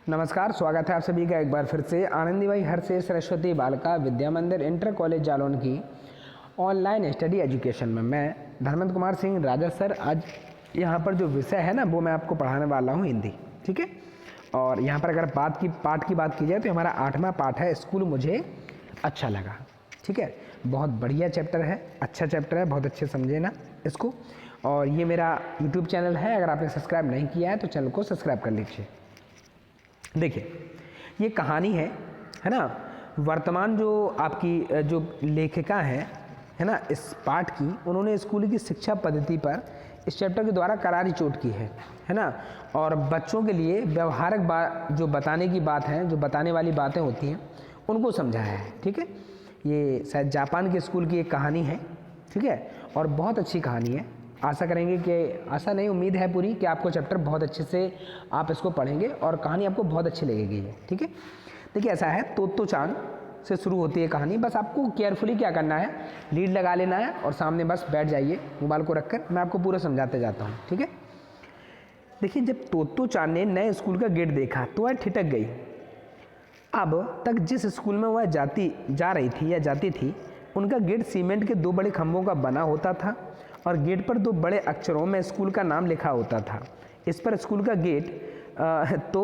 नमस्कार, स्वागत है आप सभी का एक बार फिर से आनंदीबाई हरसे सरस्वती बालिका विद्या मंदिर इंटर कॉलेज जालौन की ऑनलाइन स्टडी एजुकेशन में। मैं धर्मेंद्र कुमार सिंह राजा सर आज यहाँ पर जो विषय है ना वो मैं आपको पढ़ाने वाला हूँ हिंदी। ठीक है, और यहाँ पर अगर पाठ की बात की जाए तो हमारा 8वां पाठ है स्कूल मुझे अच्छा लगा। ठीक है, बहुत बढ़िया चैप्टर है, अच्छा चैप्टर है, बहुत अच्छे समझे ना इसको। और ये मेरा यूट्यूब चैनल है, अगर आपने सब्सक्राइब नहीं किया है तो चैनल को सब्सक्राइब कर लीजिए। देखिए, ये कहानी है ना, वर्तमान जो आपकी जो लेखिका है ना इस पाठ की, उन्होंने स्कूल की शिक्षा पद्धति पर इस चैप्टर के द्वारा करारी चोट की है ना। और बच्चों के लिए व्यवहारिक बात जो बताने की बात है, जो बताने वाली बातें होती हैं उनको समझाया है। ठीक है, ये शायद जापान के स्कूल की एक कहानी है। ठीक है, और बहुत अच्छी कहानी है। आशा करेंगे कि आशा नहीं, उम्मीद है पूरी कि आपको चैप्टर बहुत अच्छे से आप इसको पढ़ेंगे और कहानी आपको बहुत अच्छी लगेगी। ठीक है, देखिए ऐसा है, तोत्तो चान से शुरू होती है कहानी। बस आपको केयरफुली क्या करना है, लीड लगा लेना है और सामने बस बैठ जाइए मोबाइल को रखकर, मैं आपको पूरा समझाते जाता हूँ। ठीक है, देखिए, जब तोत्तो चान ने नए स्कूल का गेट देखा तो वह ठिठक गई। अब तक जिस स्कूल में वह जाती थी उनका गेट सीमेंट के 2 बड़े खंभों का बना होता था और गेट पर 2 बड़े अक्षरों में स्कूल का नाम लिखा होता था। इस पर स्कूल का गेट तो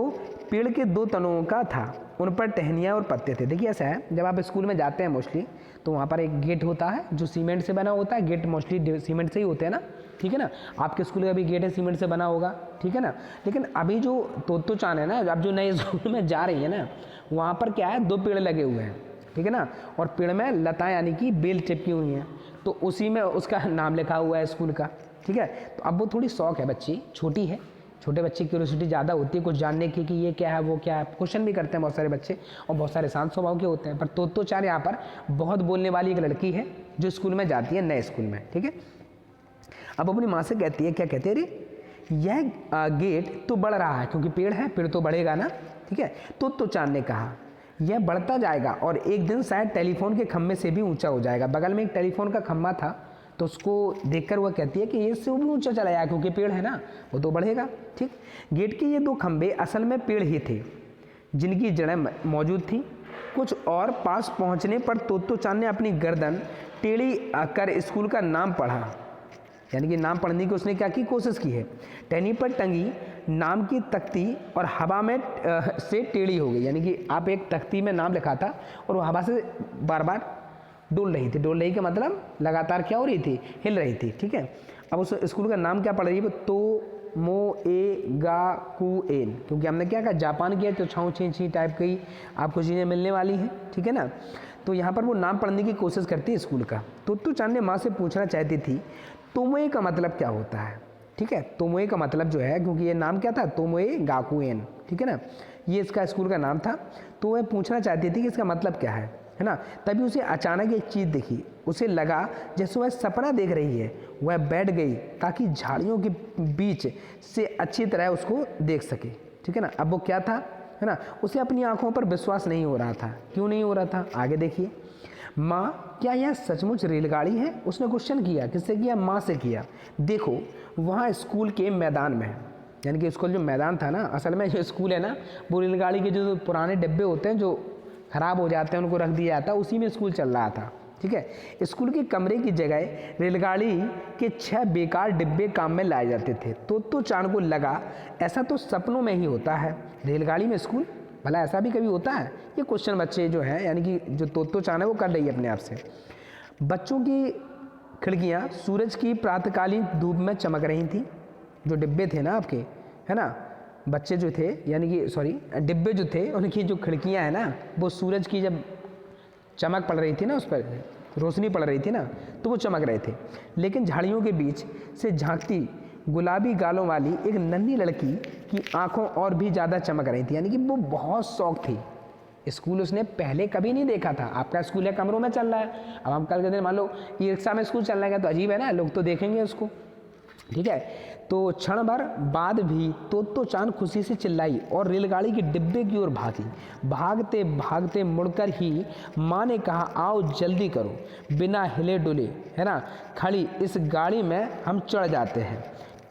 पेड़ के 2 तनों का था, उन पर टहनियाँ और पत्ते थे। देखिए ऐसा है, जब आप स्कूल में जाते हैं मोस्टली तो वहाँ पर एक गेट होता है जो सीमेंट से बना होता है। गेट मोस्टली सीमेंट से ही होते हैं ना। ठीक है ना, आपके स्कूल का भी गेट है सीमेंट से बना होगा। ठीक है ना, लेकिन अभी जो तोत्तो चान है ना, अब जो नए स्कूल में जा रही है ना, वहाँ पर क्या है, 2 पेड़ लगे हुए हैं। ठीक है ना, और पेड़ में लता यानी कि बेल चिपकी हुई हैं, तो उसी में उसका नाम लिखा हुआ है स्कूल का। ठीक है, तो अब वो थोड़ी शौक है, बच्ची छोटी है, छोटे बच्चे की क्यूरियोसिटी ज़्यादा होती है कुछ जानने की कि ये क्या है वो क्या है, क्वेश्चन भी करते हैं बहुत सारे बच्चे और बहुत सारे शांत स्वभाव के होते हैं। पर तोत्तो चान यहाँ पर बहुत बोलने वाली एक लड़की है जो स्कूल में जाती है, नए स्कूल में। ठीक है, अब अपनी माँ से कहती है, क्या कहते हैं, अरे यह गेट तो बढ़ रहा है, क्योंकि पेड़ है, पेड़ तो बढ़ेगा ना। ठीक है, तोत्तो चान ने कहा यह बढ़ता जाएगा और एक दिन शायद टेलीफोन के खम्भे से भी ऊंचा हो जाएगा। बगल में एक टेलीफोन का खम्भा था, तो उसको देखकर वह कहती है कि ये इससे भी ऊंचा चला जाएगा, क्योंकि पेड़ है ना, वो तो बढ़ेगा। ठीक, गेट के ये 2 खंभे असल में पेड़ ही थे जिनकी जड़ें मौजूद थी। कुछ और पास पहुंचने पर तोत्तो चान ने अपनी गर्दन टेढ़ी कर स्कूल का नाम पढ़ा, यानी कि नाम पढ़ने की उसने क्या की, कोशिश की है। टहनी पर टंगी नाम की तख्ती और हवा में से टेढ़ी हो गई, यानी कि आप एक तख्ती में नाम लिखा था और वो हवा से बार बार डोल रही थी। डोल रही का मतलब लगातार क्या हो रही थी, हिल रही थी। ठीक है, अब उस स्कूल का नाम क्या पढ़ रही है, तो मो ए गा कु एन, क्योंकि हमने क्या कहा जापान की है तो छाँव छी टाइप की आपको चीज़ें मिलने वाली हैं। ठीक है ना, तो यहाँ पर वो नाम पढ़ने की कोशिश करती है स्कूल का। तोत्तो चान ने माँ से पूछना चाहती थी तोमोए का मतलब क्या होता है। ठीक है, तोमोए का मतलब जो है, क्योंकि ये नाम क्या था, तोमोए गाकुएन। ठीक है ना, ये इसका स्कूल का नाम था, तो वह पूछना चाहती थी कि इसका मतलब क्या है ना। तभी उसे अचानक एक चीज़ दिखी, उसे लगा जैसे वह सपना देख रही है। वह बैठ गई ताकि झाड़ियों के बीच से अच्छी तरह उसको देख सके। ठीक है ना, अब वो क्या था, है ना, उसे अपनी आंखों पर विश्वास नहीं हो रहा था। क्यों नहीं हो रहा था, आगे देखिए। माँ, क्या यह सचमुच रेलगाड़ी है, उसने क्वेश्चन किया। किससे किया, माँ से किया। देखो वहाँ स्कूल के मैदान में, यानी कि स्कूल जो मैदान था ना, असल में जो स्कूल है ना, वो रेलगाड़ी के जो पुराने डिब्बे होते हैं जो ख़राब हो जाते हैं उनको रख दिया जाता है, उसी में स्कूल चल रहा था। ठीक है, स्कूल के कमरे की जगह रेलगाड़ी के 6 बेकार डिब्बे काम में लाए जाते थे। तोत्तो चान को लगा ऐसा तो सपनों में ही होता है, रेलगाड़ी में स्कूल, भला ऐसा भी कभी होता है। ये क्वेश्चन बच्चे जो है, यानी कि जो तोत्तो चान है वो कर रही है अपने आप से। बच्चों की खिड़कियाँ सूरज की प्रातःकालीन धूप में चमक रही थी। जो डिब्बे थे ना आपके, है ना, बच्चे जो थे, यानी कि सॉरी डिब्बे जो थे, उनकी जो खिड़कियाँ हैं ना, वो सूरज की जब चमक पड़ रही थी ना, उस पर रोशनी पड़ रही थी ना, तो वो चमक रहे थे। लेकिन झाड़ियों के बीच से झांकती गुलाबी गालों वाली एक नन्ही लड़की की आंखों और भी ज़्यादा चमक रही थी, यानी कि वो बहुत शौक थी। स्कूल उसने पहले कभी नहीं देखा था। आपका स्कूल है कमरों में चल रहा है, अब हम कल के दिन मान लो ई रिक्शा में स्कूल चल रहा है तो अजीब है ना, लोग तो देखेंगे उसको। ठीक है, तो क्षण भर बाद भी तोत्तो चान खुशी से चिल्लाई और रेलगाड़ी के डिब्बे की ओर भागी। भागते भागते मुड़कर ही माँ ने कहा, आओ जल्दी करो, बिना हिले डुले, है ना, खड़ी इस गाड़ी में हम चढ़ जाते हैं,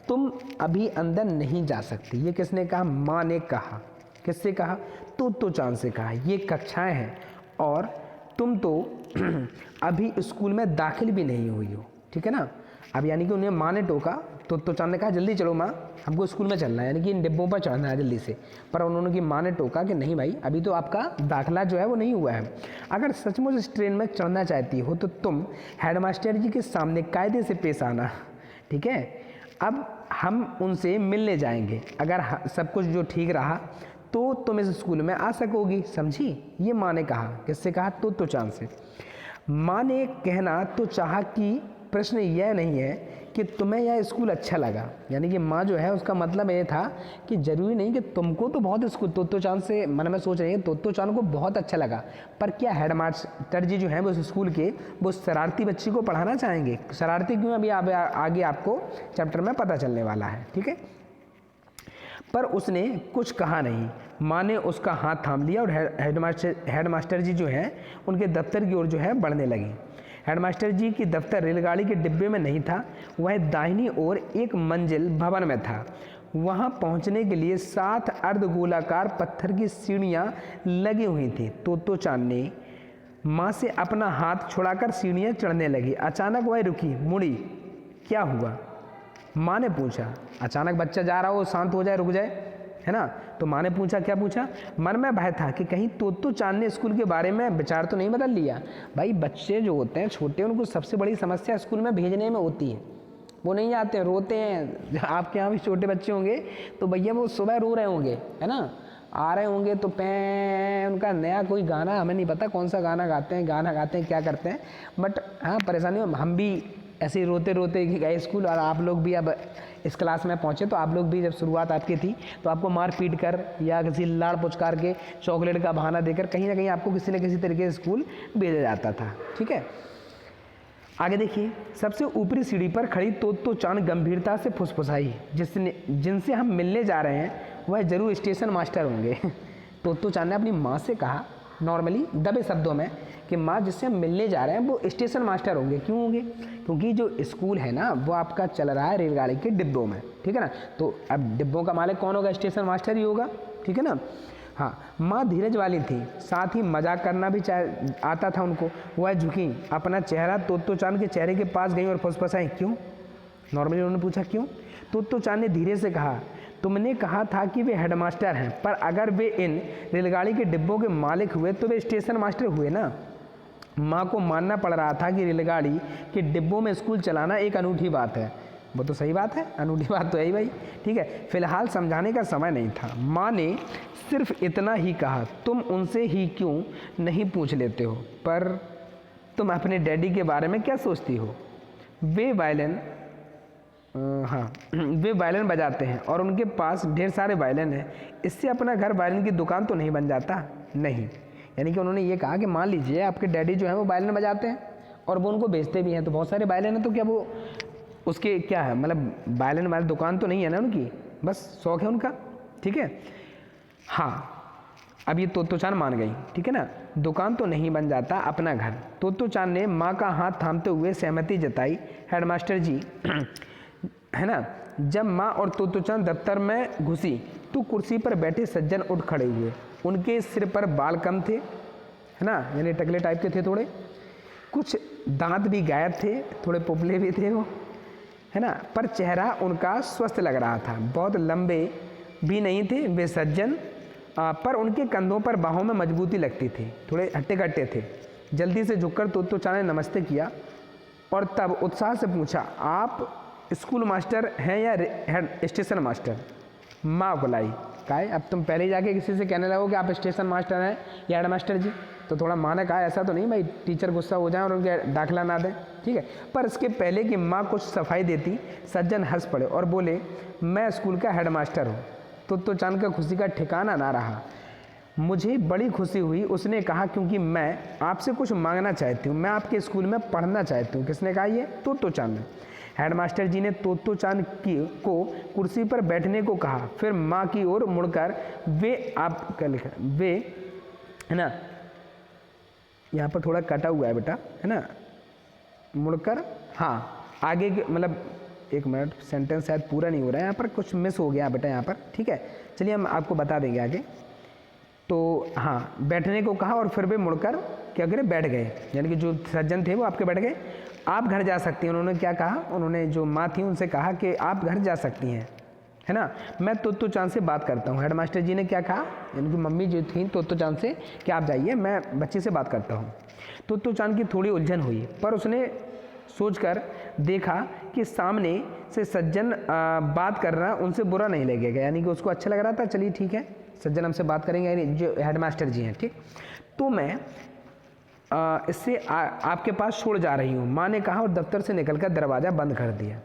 तुम अभी अंदर नहीं जा सकती। ये किसने कहा, माँ ने कहा। किससे कहा? तोत्तो चान से कहा। ये कक्षाएं हैं और तुम तो अभी स्कूल में दाखिल भी नहीं हुई हो, ठीक है ना। अब यानी कि उन्हें माँ ने टोका, तोत्तो चान ने कहा जल्दी चलो माँ, हमको स्कूल में चलना है, यानी कि इन डिब्बों पर चढ़ना है जल्दी से। पर उन्होंने की माँ ने टोका कि नहीं भाई, अभी तो आपका दाखिला जो है वो नहीं हुआ है। अगर सचमुच इस ट्रेन में चढ़ना चाहती हो तो तुम हेडमास्टर जी के सामने कायदे से पेश आना, ठीक है। अब हम उनसे मिलने जाएंगे, अगर सब कुछ जो ठीक रहा तो तुम इस स्कूल में आ सकोगी, समझी। ये माँ ने कहा। किससे कहा? तोत्तो चान से। माँ ने कहना तो चाहा कि प्रश्न यह नहीं है कि तुम्हें यह स्कूल अच्छा लगा, यानी कि माँ जो है उसका मतलब ये था कि जरूरी नहीं कि तुमको तो बहुत स्कूल, तोत्तो चान से मन में सोच रही है तोत्तो चान को बहुत अच्छा लगा, पर क्या हेडमास्टर जी जो हैं वो उस स्कूल के वो शरारती बच्ची को पढ़ाना चाहेंगे? शरारती क्यों, अभी आगे आपको चैप्टर में पता चलने वाला है, ठीक है। पर उसने कुछ कहा नहीं। माँ ने उसका हाथ थाम लिया और हेडमास्टर जी जो हैं उनके दफ्तर की ओर जो है बढ़ने लगी। हेडमास्टर जी की दफ्तर रेलगाड़ी के डिब्बे में नहीं था, वह दाहिनी ओर एक मंजिल भवन में था। वहां पहुंचने के लिए 7 अर्धगोलाकार पत्थर की सीढ़ियां लगी हुई थी। तोत्तो चान ने माँ से अपना हाथ छुड़ाकर सीढ़ियां चढ़ने लगी। अचानक वह रुकी, मुड़ी। क्या हुआ? माँ ने पूछा। अचानक बच्चा जा रहा हो, शांत हो जाए, रुक जाए, है ना। तो माँ ने पूछा, क्या पूछा? मन में भय था कि कहीं तोत्तो चान ने स्कूल के बारे में विचार तो नहीं बदल लिया। भाई बच्चे जो होते हैं छोटे, उनको सबसे बड़ी समस्या स्कूल में भेजने में होती है, वो नहीं आते हैं, रोते हैं। आपके यहाँ भी छोटे बच्चे होंगे तो भैया वो सुबह रो रहे होंगे, है ना, आ रहे होंगे तो उनका नया कोई गाना, हमें नहीं पता कौन सा गाना गाते हैं, क्या करते हैं, बट हाँ परेशानी। हम भी ऐसे ही रोते रोते गए स्कूल, और आप लोग भी अब इस क्लास में पहुँचे तो आप लोग भी जब शुरुआत आपकी थी तो आपको मार पीट कर या किसी लाड़ पुचकार के चॉकलेट का बहाना देकर कहीं ना कहीं आपको किसी न किसी तरीके से स्कूल भेजा जाता था, ठीक है। आगे देखिए, सबसे ऊपरी सीढ़ी पर खड़ी तोत्तो चान गंभीरता से फुसफुसाई, जिनसे हम मिलने जा रहे हैं वह जरूर स्टेशन मास्टर होंगे। तोत्तो चान ने अपनी माँ से कहा नॉर्मली दबे शब्दों में कि माँ जिससे हम मिलने जा रहे हैं वो स्टेशन मास्टर होंगे। क्यों होंगे? क्योंकि जो स्कूल है ना वो आपका चल रहा है रेलगाड़ी के डिब्बों में, ठीक है ना। तो अब डिब्बों का मालिक कौन होगा? स्टेशन मास्टर ही होगा, ठीक है ना। हाँ, माँ धीरज वाली थी, साथ ही मजाक करना भी आता था उनको। वह झुकी, अपना चेहरा तोत्तो चान के चेहरे के पास गई और फुसफुसाई। क्यों? नॉर्मली उन्होंने पूछा क्यों। तोत्तो चान ने धीरे से कहा, तुमने कहा था कि वे हेडमास्टर हैं, पर अगर वे इन रेलगाड़ी के डिब्बों के मालिक हुए तो वे स्टेशन मास्टर हुए ना। माँ को मानना पड़ रहा था कि रेलगाड़ी के डिब्बों में स्कूल चलाना एक अनूठी बात है। वो तो सही बात है, अनूठी बात तो है ही भाई, ठीक है। फिलहाल समझाने का समय नहीं था। माँ ने सिर्फ इतना ही कहा, तुम उनसे ही क्यों नहीं पूछ लेते हो, पर तुम अपने डैडी के बारे में क्या सोचती हो? वे वायलिन वे वायलिन बजाते हैं और उनके पास ढेर सारे वायलिन हैं। इससे अपना घर वायलिन की दुकान तो नहीं बन जाता? नहीं। यानी कि उन्होंने ये कहा कि मान लीजिए आपके डैडी जो है वो वायलिन बजाते हैं और वो उनको बेचते भी हैं, तो बहुत सारे वायलिन हैं, तो क्या वो उसके क्या है, मतलब वायलिन वाली दुकान तो नहीं है ना उनकी, बस शौक है उनका, ठीक है। हाँ, अब ये तोत्तो चान मान गई, ठीक है ना। दुकान तो नहीं बन जाता, अपना घर। तोत्तो चान ने माँ का हाथ थामते हुए सहमति जताई। हेडमास्टर जी है ना, जब माँ और तोत्तो चान दफ्तर में घुसी तो कुर्सी पर बैठे सज्जन उठ खड़े हुए। उनके सिर पर बाल कम थे, है ना, यानी टकले टाइप के थे थोड़े, कुछ दांत भी गायब थे, थोड़े पोपले भी थे वो, है ना, पर चेहरा उनका स्वस्थ लग रहा था। बहुत लंबे भी नहीं थे वे सज्जन, पर उनके कंधों पर बाहों में मजबूती लगती थी, थोड़े हट्टे कट्टे थे। जल्दी से झुककर तोत्तो चान ने नमस्ते किया और तब उत्साह से पूछा, आप स्कूल मास्टर हैं या हेड स्टेशन मास्टर? माँ बुलाई, कहा अब तुम पहले ही जाके किसी से कहने लगो कि आप स्टेशन मास्टर हैं या हेड मास्टर जी, तो थोड़ा माँ ने कहा ऐसा तो नहीं भाई, टीचर गुस्सा हो जाए और उनके दाखिला ना दें, ठीक है। पर इसके पहले कि माँ कुछ सफाई देती, सज्जन हंस पड़े और बोले, मैं स्कूल का हेड मास्टर हूँ। तोत्तो चान का खुशी का ठिकाना ना रहा। मुझे बड़ी खुशी हुई, उसने कहा, क्योंकि मैं आपसे कुछ मांगना चाहती हूँ, मैं आपके स्कूल में पढ़ना चाहती हूँ। किसने कहा ये? तोत्तो चान ने। हेडमास्टर जी ने तोत्तो चान को कुर्सी पर बैठने को कहा, फिर माँ की ओर मुड़कर वे आप क्या लिखा, वे है ना, यहाँ पर थोड़ा कटा हुआ है बेटा, है ना, मुड़कर, हाँ आगे के मतलब एक मिनट, सेंटेंस शायद पूरा नहीं हो रहा है, यहाँ पर कुछ मिस हो गया बेटा यहाँ पर, ठीक है। चलिए हम आपको बता देंगे आगे। तो हाँ, बैठने को कहा और फिर वे मुड़कर क्या करे, बैठ गए। यानी कि जो सज्जन थे वो आपके बैठ गए। आप घर जा सकती हैं, उन्होंने क्या कहा, उन्होंने जो माँ थी उनसे कहा कि आप घर जा सकती हैं, है ना, मैं तोतो चांद से बात करता हूँ। हेडमास्टर जी ने क्या कहा, इनकी मम्मी जो थी तोतो चांद से कि आप जाइए, मैं बच्चे से बात करता हूँ। तोतो चांद की थोड़ी उलझन हुई, पर उसने सोचकर देखा कि सामने से सज्जन बात कर रहा, उनसे बुरा नहीं लगेगा, यानी कि उसको अच्छा लग रहा था। चलिए ठीक है, सज्जन हमसे बात करेंगे, यानी जो हेडमास्टर जी हैं, ठीक, तो मैं इससे आपके पास छोड़ जा रही हूँ, माँ ने कहा और दफ्तर से निकलकर दरवाज़ा बंद कर दिया।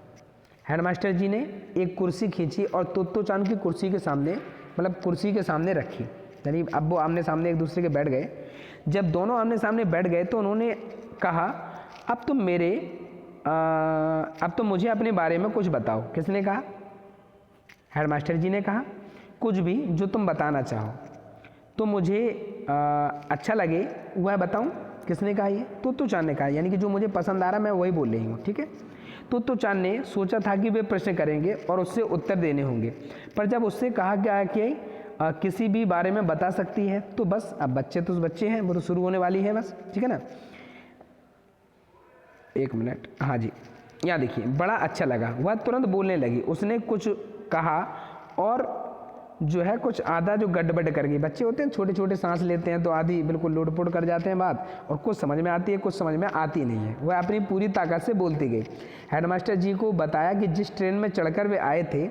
हेडमास्टर जी ने एक कुर्सी खींची और तोतो चांद की कुर्सी के सामने, मतलब कुर्सी के सामने रखी, यानी अब वो आमने सामने एक दूसरे के बैठ गए। जब दोनों आमने सामने बैठ गए तो उन्होंने कहा, अब तुम मुझे अपने बारे में कुछ बताओ। किसने कहा, हेडमास्टर जी ने कहा, कुछ भी जो तुम बताना चाहो, तो मुझे अच्छा लगे वह बताऊं। किसने कहा, ये तोतो चांद ने कहा, यानी कि जो मुझे पसंद आ रहा मैं वही बोल रही हूँ, ठीक है। तोतो चांद ने सोचा था कि वे प्रश्न करेंगे और उससे उत्तर देने होंगे, पर जब उससे कहा गया कि किसी भी बारे में बता सकती है, तो बस अब बच्चे तो बच्चे हैं, वो तो शुरू होने वाली है बस, ठीक है ना। एक मिनट, हाँ जी, यहाँ देखिए, बड़ा अच्छा लगा, वह तुरंत बोलने लगी। उसने कुछ कहा और जो है कुछ आधा जो गड़बड़ कर गई। बच्चे होते हैं, छोटे छोटे सांस लेते हैं तो आधी बिल्कुल लोटपोट कर जाते हैं बात, और कुछ समझ में आती है, कुछ समझ में आती नहीं है। वह अपनी पूरी ताकत से बोलती गई। हेडमास्टर जी को बताया कि जिस ट्रेन में चढ़कर वे आए थे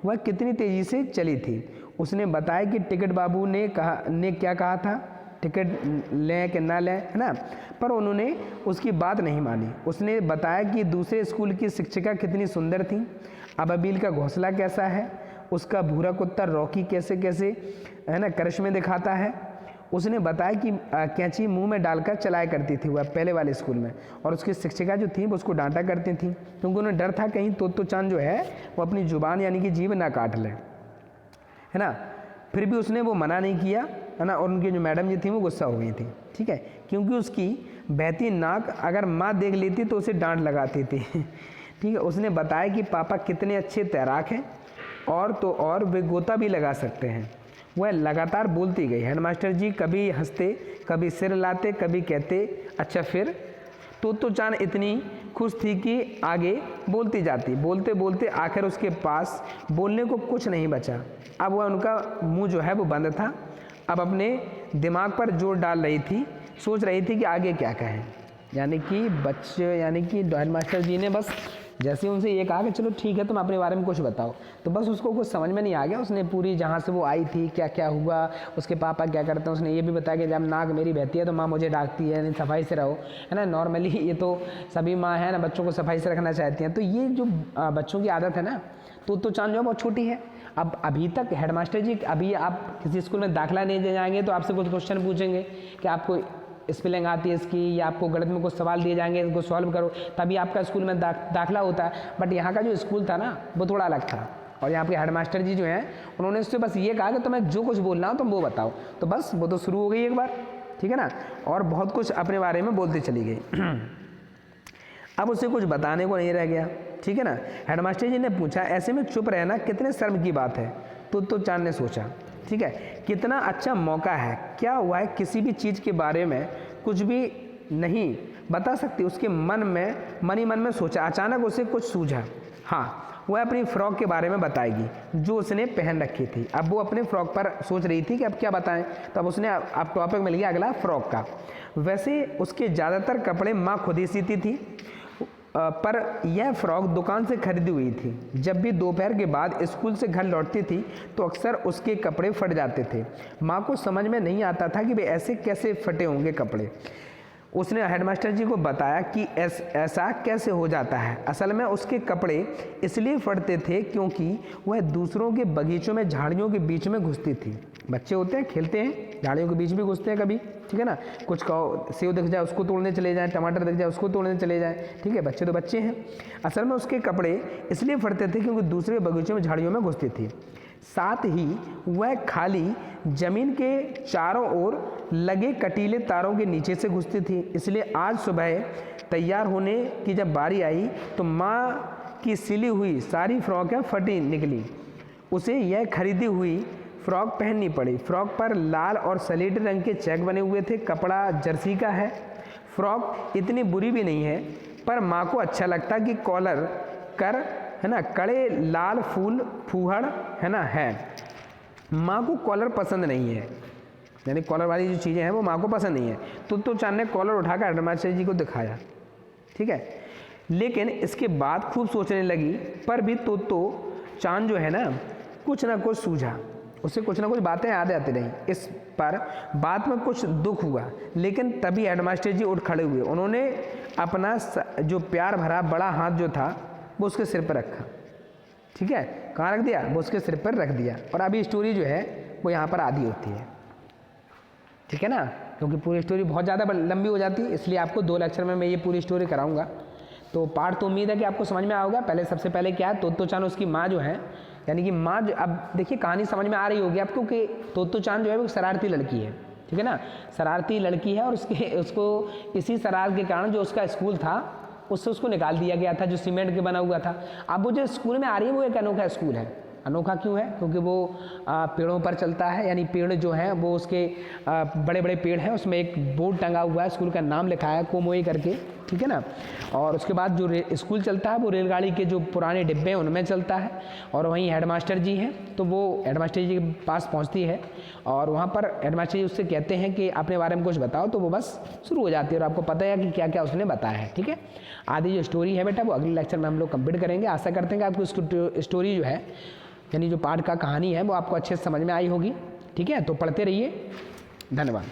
वह कितनी तेज़ी से चली थी। उसने बताया कि टिकट बाबू ने क्या कहा था, टिकट लें कि ना लें, है ना, पर उन्होंने उसकी बात नहीं मानी। उसने बताया कि दूसरे स्कूल की शिक्षिका कितनी सुंदर थी, अबाबिल का घोंसला कैसा है, उसका भूरा कुत्ता रॉकी कैसे कैसे, है ना, करिश्मे दिखाता है। उसने बताया कि कैंची मुंह में डालकर चलाया करती थी वह पहले वाले स्कूल में, और उसकी शिक्षिका जो थी वो उसको डांटा करती थी, क्योंकि उन्हें डर था कहीं तोतो चांद जो है वो अपनी जुबान यानी कि जीभ ना काट ले, है ना। फिर भी उसने वो मना नहीं किया, है ना, और उनकी जो मैडम जी थी वो गुस्सा हो गई थी, ठीक है, क्योंकि उसकी बहती नाक अगर माँ देख लेती तो उसे डांट लगाती थी, ठीक है। उसने बताया कि पापा कितने अच्छे तैराक हैं, और तो और वे गोता भी लगा सकते हैं। वह लगातार बोलती गई। हेडमास्टर जी कभी हंसते, कभी सिर हिलाते, कभी कहते अच्छा फिर। तोतो चांद इतनी खुश थी कि आगे बोलती जाती, बोलते बोलते आखिर उसके पास बोलने को कुछ नहीं बचा। अब वह उनका मुंह जो है वो बंद था। अब अपने दिमाग पर जोर डाल रही थी, सोच रही थी कि आगे क्या कहें। यानी कि बच्चे, यानी कि हेडमास्टर जी ने बस जैसे उनसे ये कहा कि चलो ठीक है तुम अपने बारे में कुछ बताओ, तो बस उसको कुछ समझ में नहीं आ गया। उसने पूरी जहाँ से वो आई थी क्या क्या हुआ, उसके पापा क्या करते हैं, उसने ये भी बताया कि जब नाक मेरी बहती है तो माँ मुझे डांटती है, नहीं सफाई से रहो, है ना। नॉर्मली ये तो सभी माँ है ना बच्चों को सफाई से रखना चाहती हैं, तो ये जो बच्चों की आदत है ना, तो चांद जो बहुत छोटी है। अब अभी तक हेडमास्टर जी, अभी आप किसी स्कूल में दाखिला नहीं दे जाएंगे तो आपसे कुछ क्वेश्चन पूछेंगे कि आपको स्पेलिंग आती है इसकी, या आपको गणित में कुछ सवाल दिए जाएंगे, इसको सॉल्व करो, तभी आपका स्कूल में दाखिला होता है। बट यहाँ का जो स्कूल था ना वो थोड़ा अलग था, और यहाँ पे हेडमास्टर जी जो हैं उन्होंने उससे बस ये कहा कि तुम्हें जो कुछ बोलना हो तुम वो बताओ, तो बस वो तो शुरू हो गई एक बार, ठीक है ना, और बहुत कुछ अपने बारे में बोलते चली गई। अब उसे कुछ बताने को नहीं रह गया, ठीक है ना। हेडमास्टर जी ने पूछा ऐसे में चुप रहना कितने शर्म की बात है। तो चांद ने सोचा, ठीक है, कितना अच्छा मौका है, क्या हुआ है, किसी भी चीज़ के बारे में कुछ भी नहीं बता सकती। उसके मन ही मन में सोचा। अचानक उसे कुछ सूझा, हाँ वह अपनी फ़्रॉक के बारे में बताएगी जो उसने पहन रखी थी। अब वो अपने फ़्रॉक पर सोच रही थी कि अब क्या बताएं, तो अब उसने अब टॉपिक मिल गया अगला फ़्रॉक का। वैसे उसके ज़्यादातर कपड़े माँ खुद ही सीती थी, पर यह फ़्रॉक दुकान से खरीदी हुई थी। जब भी दोपहर के बाद स्कूल से घर लौटती थी तो अक्सर उसके कपड़े फट जाते थे। माँ को समझ में नहीं आता था कि वे ऐसे कैसे फटे होंगे कपड़े। उसने हेडमास्टर जी को बताया कि ऐसा कैसे हो जाता है। असल में उसके कपड़े इसलिए फटते थे क्योंकि वह दूसरों के बगीचों में झाड़ियों के बीच में घुसती थी। बच्चे होते हैं, खेलते हैं, झाड़ियों के बीच भी घुसते हैं कभी, ठीक है ना। कुछ सेव दिख जाए उसको तोड़ने चले जाएं, टमाटर दिख जाए उसको तोड़ने चले जाएं, ठीक है, बच्चे तो बच्चे हैं। असल में उसके कपड़े इसलिए फटते थे क्योंकि दूसरे बगीचों में झाड़ियों में घुसती थी। साथ ही वह खाली जमीन के चारों ओर लगे कटीले तारों के नीचे से घुसती थी। इसलिए आज सुबह तैयार होने की जब बारी आई तो माँ की सिली हुई सारी फ्रॉकें फटी निकली। उसे यह खरीदी हुई फ्रॉक पहननी पड़ी। फ्रॉक पर लाल और सलेटी रंग के चेक बने हुए थे। कपड़ा जर्सी का है। फ्रॉक इतनी बुरी भी नहीं है, पर माँ को अच्छा लगता कि कॉलर कर, है ना, कड़े लाल फूल फूहड़, है ना, है। माँ को कॉलर पसंद नहीं है, यानी कॉलर वाली जो चीज़ें हैं वो माँ को पसंद नहीं है। तो चांद ने कॉलर उठाकर हेडमास्टर जी को दिखाया, ठीक है। लेकिन इसके बाद खूब सोचने लगी, पर भी तो चांद जो है ना कुछ सूझा, उसे कुछ ना कुछ बातें याद आती रहीं। इस पर बात में कुछ दुख हुआ, लेकिन तभी हेडमास्टर जी उठ खड़े हुए। उन्होंने अपना जो प्यार भरा बड़ा हाथ जो था वो उसके सिर पर रखा, ठीक है। कहाँ रख दिया? वो उसके सिर पर रख दिया। और अभी स्टोरी जो है वो यहाँ पर आधी होती है, ठीक है ना, क्योंकि पूरी स्टोरी बहुत ज़्यादा लंबी हो जाती है, इसलिए आपको 2 लेक्चर में मैं ये पूरी स्टोरी कराऊंगा। तो पार्ट तो उम्मीद है कि आपको समझ में आएगा। पहले सबसे पहले क्या है, तोतो चान उसकी माँ जो है, यानी कि माँ जो, अब देखिए कहानी समझ में आ रही होगी आपको कि तोतो चान जो है वो शरारती लड़की है, ठीक है ना, शरारती लड़की है। और उसको इसी शरारत के कारण जो उसका स्कूल था उससे उसको निकाल दिया गया था, जो सीमेंट के बना हुआ था। अब वो जो स्कूल में आ रही है वो एक अनोखा स्कूल है। अनोखा क्यों है? क्योंकि वो पेड़ों पर चलता है, यानी पेड़ जो हैं वो उसके बड़े बड़े पेड़ हैं, उसमें एक बोर्ड टंगा हुआ है, स्कूल का नाम लिखा है कोमोई करके, ठीक है ना। और उसके बाद जो स्कूल चलता है वो रेलगाड़ी के जो पुराने डिब्बे हैं उनमें चलता है। और वहीं हेडमास्टर जी हैं, तो वो हेडमास्टर जी के पास पहुंचती है और वहाँ पर हेडमास्टर जी उससे कहते हैं कि अपने बारे में कुछ बताओ, तो वो बस शुरू हो जाती है और आपको पता है कि क्या क्या उसने बताया है, ठीक है। आधी जो स्टोरी है बेटा वो अगले लेक्चर में हम लोग कंप्लीट करेंगे। आशा करते हैं कि आपको स्टोरी जो है, यानी जो पाठ का कहानी है वो आपको अच्छे से समझ में आई होगी, ठीक है। तो पढ़ते रहिए। धन्यवाद।